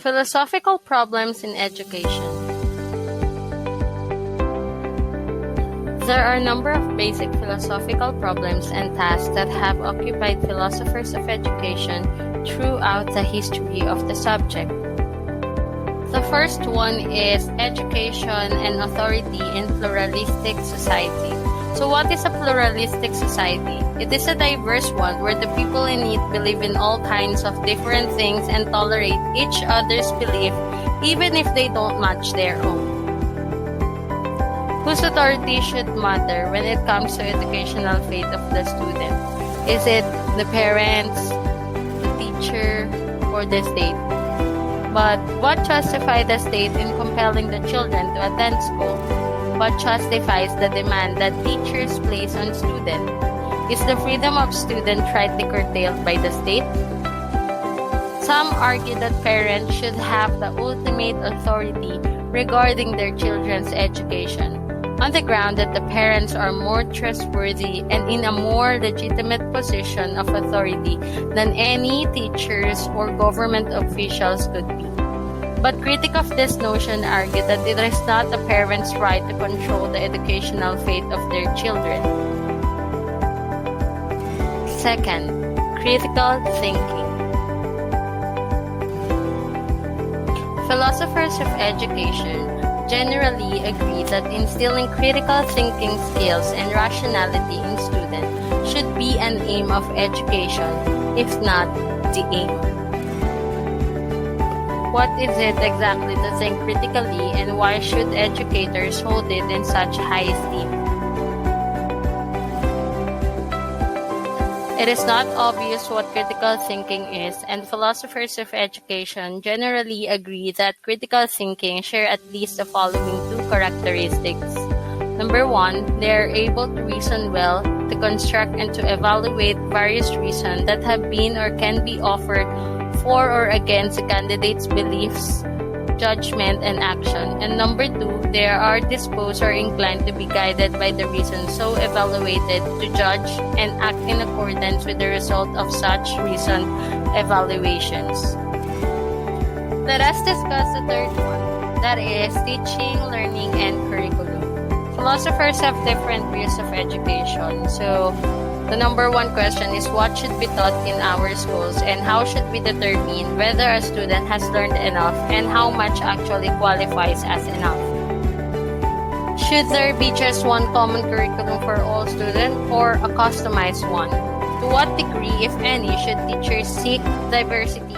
Philosophical problems in education. There are a number of basic philosophical problems and tasks that have occupied philosophers of education throughout the history of the subject. The first one is education and authority in pluralistic society. So what is a pluralistic society? It is a diverse one where the people in it believe in all kinds of different things and tolerate each other's belief even if they don't match their own. Whose authority should matter when it comes to educational fate of the student? Is it the parents, the teacher, or the state? But what justifies the state in compelling the children to attend school? What justifies the demand that teachers place on students? Is the freedom of students rightly curtailed by the state? Some argue that parents should have the ultimate authority regarding their children's education, on the ground that the parents are more trustworthy and in a more legitimate position of authority than any teachers or government officials could be. But critics of this notion argue that it is not a parent's right to control the educational fate of their children. Second, critical thinking. Philosophers of education generally agree that instilling critical thinking skills and rationality in students should be an aim of education, if not the aim. What is it exactly to think critically, and why should educators hold it in such high esteem? It is not obvious what critical thinking is, and philosophers of education generally agree that critical thinking share at least the following two characteristics. Number one, they are able to reason well, to construct and to evaluate various reasons that have been or can be offered for or against a candidate's beliefs, judgment, and action. And number two, they are disposed or inclined to be guided by the reasons so evaluated to judge and act in accordance with the result of such reasoned evaluations. Let us discuss the third one, that is teaching, learning, and curriculum. Philosophers have different views of education. So, the number one question is what should be taught in our schools, and how should we determine whether a student has learned enough and how much actually qualifies as enough? Should there be just one common curriculum for all students or a customized one? To what degree, if any, should teachers seek diversity